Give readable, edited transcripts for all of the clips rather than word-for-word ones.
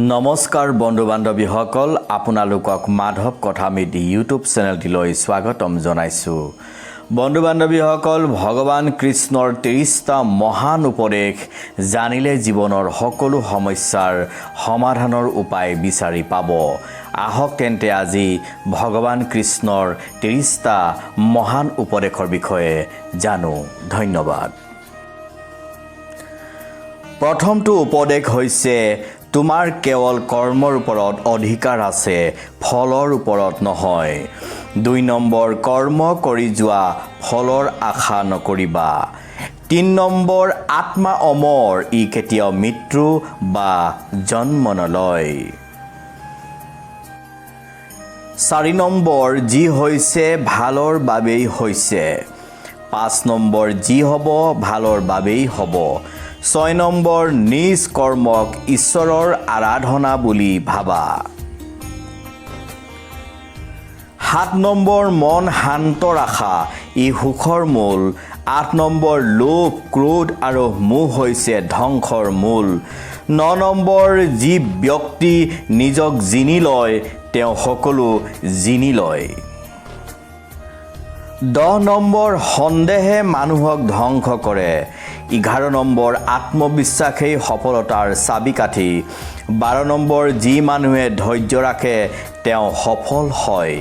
নমস্কাৰ বন্ধু বান্ধৱীসকল, আপোনালোকক মাধৱ কথামিতি ইউটিউব চেনেলটিলৈ স্বাগতম জনাইছোঁ। বন্ধু বান্ধৱীসকল, ভগৱান কৃষ্ণৰ 30টা মহান উপদেশ জানিলে জীৱনৰ সকলো সমস্যাৰ সমাধানৰ উপায় বিচাৰি পাব। আহক তেন্তে আজি ভগৱান কৃষ্ণৰ 30টা মহান উপদেশৰ বিষয়ে জানো। ধন্যবাদ। প্ৰথমটো উপদেশ হৈছে তোমাৰ কেৱল কৰ্মৰ ওপৰত অধিকাৰ আছে, ফলৰ ওপৰত নহয়। 2 নম্বৰ, কৰ্ম কৰি যোৱা, ফলৰ আশা নকৰিবা। 3 নম্বৰ, আত্মা অমৰ, ই কেতিয়াও মৃত্যু বা জন্ম নলয়। 4 নম্বৰ, যি হৈছে ভালৰ বাবেই হৈছে। 5 নম্বৰ, যি হ'ব ভালৰ বাবেই হ'ব। 6 নম্বৰ, নিজ কৰ্মক ঈশ্বৰৰ আৰাধনা বুলি ভাবা। 7 নম্বৰ, মন শান্ত ৰাখা, ই সুখৰ মূল। 8 নম্বৰ, লোভ, ক্ৰোধ আৰু মোহ হৈছে ধ্বংসৰ মূল। 9 নম্বৰ, যি ব্যক্তি নিজক জিনি লয় তেওঁ সকলো জিনি লয়। 10 নম্বৰ, সন্দেহে মানুহক ধ্বংস কৰে। 11 নম্বৰ, আত্মবিশ্বাসেই সফলতাৰ চাবিকাঠি। 12 নম্বৰ, যি মানুহে ধৈৰ্য ৰাখে তেওঁ সফল হয়।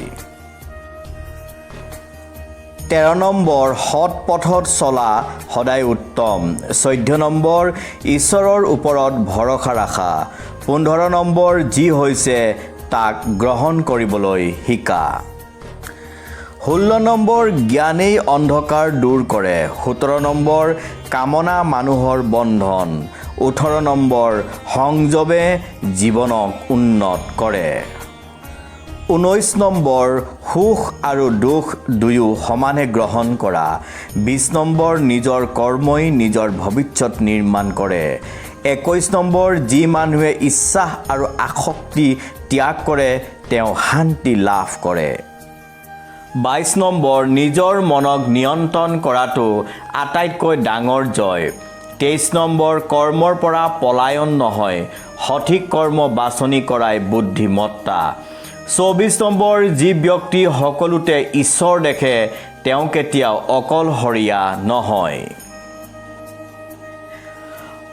13 নম্বৰ, সৎ পথত চলা সদায় উত্তম। 14 নম্বৰ, ঈশ্বৰৰ ওপৰত ভৰসা ৰাখা। 15 নম্বৰ, যি হৈছে তাক গ্ৰহণ কৰিবলৈ শিকা। 16 নম্বৰ, জ্ঞানেই অন্ধকাৰ দূৰ কৰে। 17 নম্বৰ, কামনা মানুহৰ বন্ধন। 18 নম্বৰ, সংযমে জীৱনক উন্নত কৰে। 19 নম্বৰ, সুখ আৰু দুখ দুয়ো সমানে গ্ৰহণ কৰা। 20 নম্বৰ, নিজৰ কৰ্মই নিজৰ ভৱিষ্যত নিৰ্মাণ কৰে। 21 নম্বৰ, যি মানুহে ইচ্ছা আৰু আসক্তি ত্যাগ কৰে তেওঁ শান্তি লাভ কৰে। 22 নম্বৰ, নিজৰ মনক নিয়ন্ত্ৰণ কৰাটো আটাইতকৈ ডাঙৰ জয়। 23 নম্বৰ, কৰ্মৰ পৰা পলায়ন নহয়, সঠিক কৰ্ম বাছনি কৰাই বুদ্ধিমত্তা। 24 নম্বৰ, যি ব্যক্তি সকলোতে ঈশ্বৰ দেখে তেওঁ কেতিয়াও অকলশৰীয়া নহয়।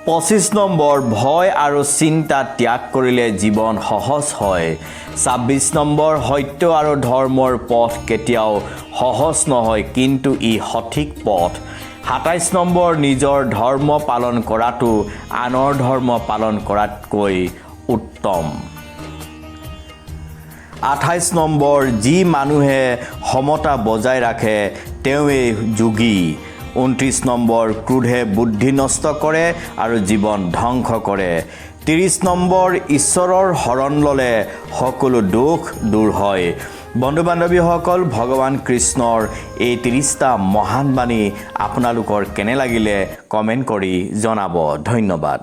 25 নম্বৰ, ভয় আৰু চিন্তা ত্যাগ কৰিলে জীৱন সহজ হয়। 26 নম্বৰ, সত্য আৰু ধৰ্মৰ পথ কেতিয়াও সহজ নহয়, কিন্তু ই সঠিক পথ। 27 নম্বৰ, নিজৰ ধৰ্ম পালন কৰাটো আনৰ ধৰ্ম পালন কৰাতকৈ উত্তম। 28 নম্বৰ, যি মানুহে সমতা বজাই ৰাখে তেওঁৱেই যোগী। 29 নম্বৰ, ক্ৰোধে বুদ্ধি নষ্ট কৰে আৰু জীৱন ধ্বংস কৰে। 30 নম্বৰ, ঈশ্বৰৰ শৰণ ল'লে সকলো দুখ দূৰ হয়। বন্ধু বান্ধৱীসকল, ভগৱান কৃষ্ণৰ এই 30টা মহান বাণী আপোনালোকৰ কেনে লাগিলে কমেণ্ট কৰি জনাব। ধন্যবাদ।